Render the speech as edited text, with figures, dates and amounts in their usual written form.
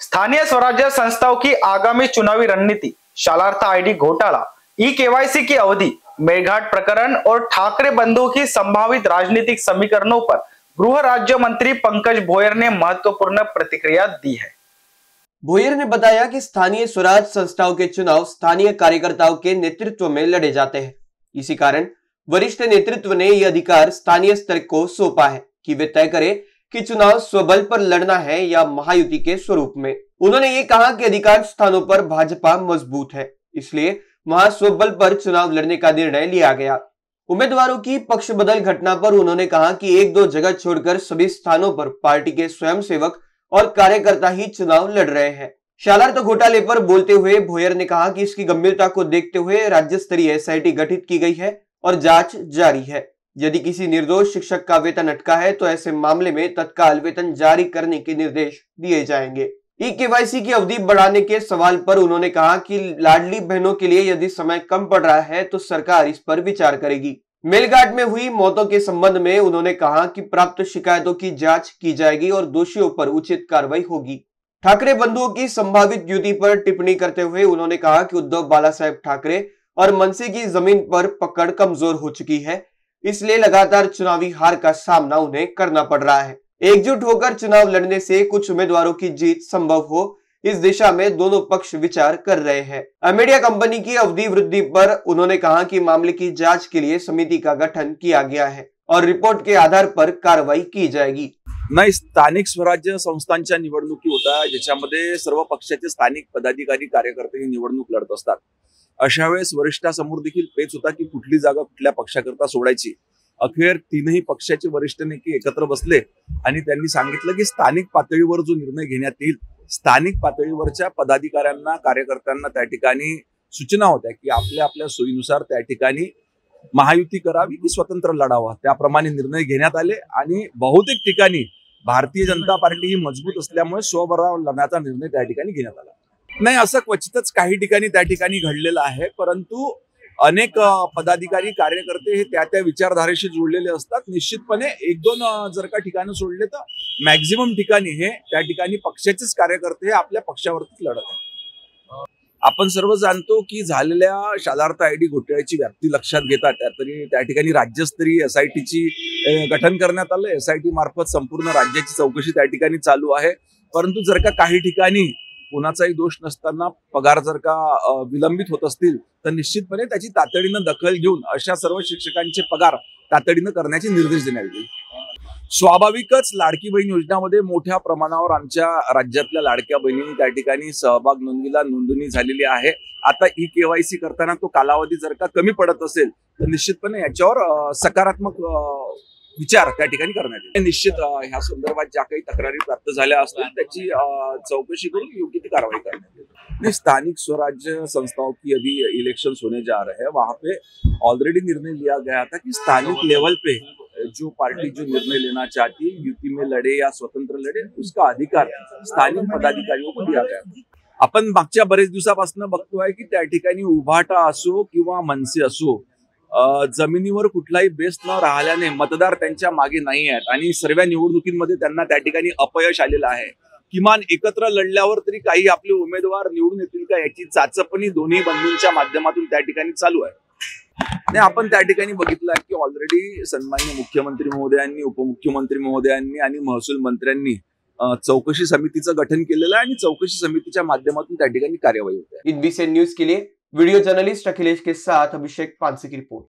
स्थानीय स्वराज्य संस्थाओं की आगामी चुनावी रणनीति, शालार्थ आईडी घोटाला, ई-केवाईसी की अवधि, मेळघाट प्रकरण और ठाकरे बंधुओं की संभावित राजनीतिक समीकरणों पर गृह राज्य मंत्री पंकज भोयर ने महत्वपूर्ण प्रतिक्रिया दी है। भोयर ने बताया कि स्थानीय स्वराज संस्थाओं के चुनाव स्थानीय कार्यकर्ताओं के नेतृत्व में लड़े जाते हैं। इसी कारण वरिष्ठ नेतृत्व ने यह अधिकार स्थानीय स्तर को सौंपा है कि वे तय करें कि चुनाव स्वबल पर लड़ना है या महायुति के स्वरूप में। उन्होंने ये कहा कि अधिकांश स्थानों पर भाजपा मजबूत है, इसलिए वहां स्वबल पर चुनाव लड़ने का निर्णय लिया गया। उम्मीदवारों की पक्ष बदल घटना पर उन्होंने कहा कि एक दो जगह छोड़कर सभी स्थानों पर पार्टी के स्वयंसेवक और कार्यकर्ता ही चुनाव लड़ रहे हैं। शालार्थ घोटाले पर बोलते हुए भोयर ने कहा कि इसकी गंभीरता को देखते हुए राज्य स्तरीय एसआईटी गठित की गई है और जांच जारी है। यदि किसी निर्दोष शिक्षक का वेतन अटका है तो ऐसे मामले में तत्काल वेतन जारी करने के निर्देश दिए जाएंगे। ई-केवाईसी की अवधि बढ़ाने के सवाल पर उन्होंने कहा कि लाडली बहनों के लिए यदि समय कम पड़ रहा है तो सरकार इस पर विचार करेगी। मेलघाट में हुई मौतों के संबंध में उन्होंने कहा कि प्राप्त शिकायतों की जांच की जाएगी और दोषियों पर उचित कार्रवाई होगी। ठाकरे बंधुओं की संभावित युति पर टिप्पणी करते हुए उन्होंने कहा कि उद्धव बालासाहेब ठाकरे और मनसे की जमीन पर पकड़ कमजोर हो चुकी है, इसलिए लगातार चुनावी हार का सामना उन्हें करना पड़ रहा है। एकजुट होकर चुनाव लड़ने से कुछ उम्मीदवारों की जीत संभव हो, इस दिशा में दोनों पक्ष विचार कर रहे हैं। अमेडिया कंपनी की अवधि वृद्धि पर उन्होंने कहा कि मामले की जांच के लिए समिति का गठन किया गया है और रिपोर्ट के आधार पर कार्रवाई की जाएगी। नाही, स्थानिक स्वराज्य संस्थांच्या निवडणुकी होता ज्याच्यामध्ये सर्व पक्षाचे स्थानिक पदाधिकारी कार्यकर्ते ही निवडणूक लढत असतात। अशा वेळेस वरिष्ठांसमोर देखील पेच होता की कुठली जागा कुठल्या पक्षाकरता सोडायची। अखेर तीनही पक्षाचे वरिष्ठ नेते एकत्र बसले आणि त्यांनी सांगितलं की स्थानिक पातळीवर जो निर्णय घेण्यात येईल, स्थानिक पातळीवरच्या पदाधिकाऱ्यांना कार्यकर्त्यांना त्या ठिकाणी सूचना होत्या की आपल्या आपल्या सोयीनुसार त्या ठिकाणी महायुती करावी की स्वतंत्र लढावा, त्याप्रमाणे निर्णय घेण्यात आले आणि बहुतेक ठिकाणी भारतीय जनता पार्टी ही मजबूत असल्यामुळे स्वबळावर लढण्याचा निर्णय त्या ठिकाणी घेण्यात आला। नाही, असं क्वचितच काही ठिकाणी त्या ठिकाणी घडलेलं आहे, परंतु अनेक पदाधिकारी कार्यकर्ते हे त्या विचारधारेशी जोडलेले असतात। निश्चितपणे एक दोन जर का ठिकाणी सोडले तर मॅक्झिमम ठिकाणी हे त्या ठिकाणी पक्षाचेच कार्यकर्ते हे आपल्या पक्षावरतीच लढत आहेत। आपण सर्व जाणतो की झालेल्या शालार्थ आयडी घोटाळ्याची व्याप्ती लक्षात घेतात तरी त्या ठिकाणी राज्यस्तरीय एसआयटीची गठन करण्यात आलं। एसआयटी मार्फत संपूर्ण राज्याची चौकशी त्या ठिकाणी चालू आहे, परंतु जर का काही ठिकाणी कोणाचाही दोष नसताना पगार जर का विलंबित होत असतील तर निश्चितपणे त्याची तातडीनं दखल घेऊन अशा सर्व शिक्षकांचे पगार तातडीनं करण्याचे निर्देश देण्यात येतील। स्वाभाविकच लाडकी बहीण योजनामध्ये मोठ्या प्रमाणावर आमच्या राज्यातल्या लाडक्या बहिणींनी त्या ठिकाणी सहभाग नोंदणी झालेली आहे। आता ई-केवाईसी करताना तो कालावधी जर का कमी पडत असेल तर निश्चितपणे याच्यावर सकारात्मक विचार त्या ठिकाणी करण्यात येईल। निश्चित ह्या संदर्भात ज्या काही तक्रारी प्राप्त झाल्या असतील त्याची चौकशी करून योग्य ती कार्रवाई करण्यात येईल। स्थानिक स्वराज्य संस्थाओं की अभी इलेक्शंस होने जा रहे हैं, वहां पे ऑलरेडी निर्णय लिया गया था कि स्थानिक लेवल पे जो पार्टी जो निर्णय लेना चाहती है, यूपी में लड़े या स्वतंत्र लड़े, उसका अधिकार स्थानिक पदाधिकारियों को दिया गया। आपण मागच्या बरेच दिवसापासून बघतोय की त्या ठिकाणी उभाटा असो किंवा मनसे असो, जमिनीवर कुठलाही बेस न राहिल्याने मतदार त्यांच्या मागे नाही आहेत आणि सर्व निवडणुकीमध्ये त्यांना त्या ठिकाणी अपयश आलेलं आहे। किमान एकत्र लढल्यावर तरी काही आपले उमेदवार निवडून येतील का याची चाचपणी दोन्ही बंधूंच्या माध्यमातून त्या ठिकाणी चालू आहे। आपण त्या ठिकाणी बघितलं की ऑलरेडी सन्माननीय मुख्यमंत्री महोदयांनी, उपमुख्यमंत्री महोदयांनी आणि महसूल मंत्र्यांनी चौकशी समितीचं गठन केलेलं आहे आणि चौकशी समितीच्या माध्यमातून त्या ठिकाणी कार्यवाही होते। इन बीसीएन न्यूज के लिए वीडियो जर्नलिस्ट अखिलेश के साथ अभिषेक पानसे की रिपोर्ट।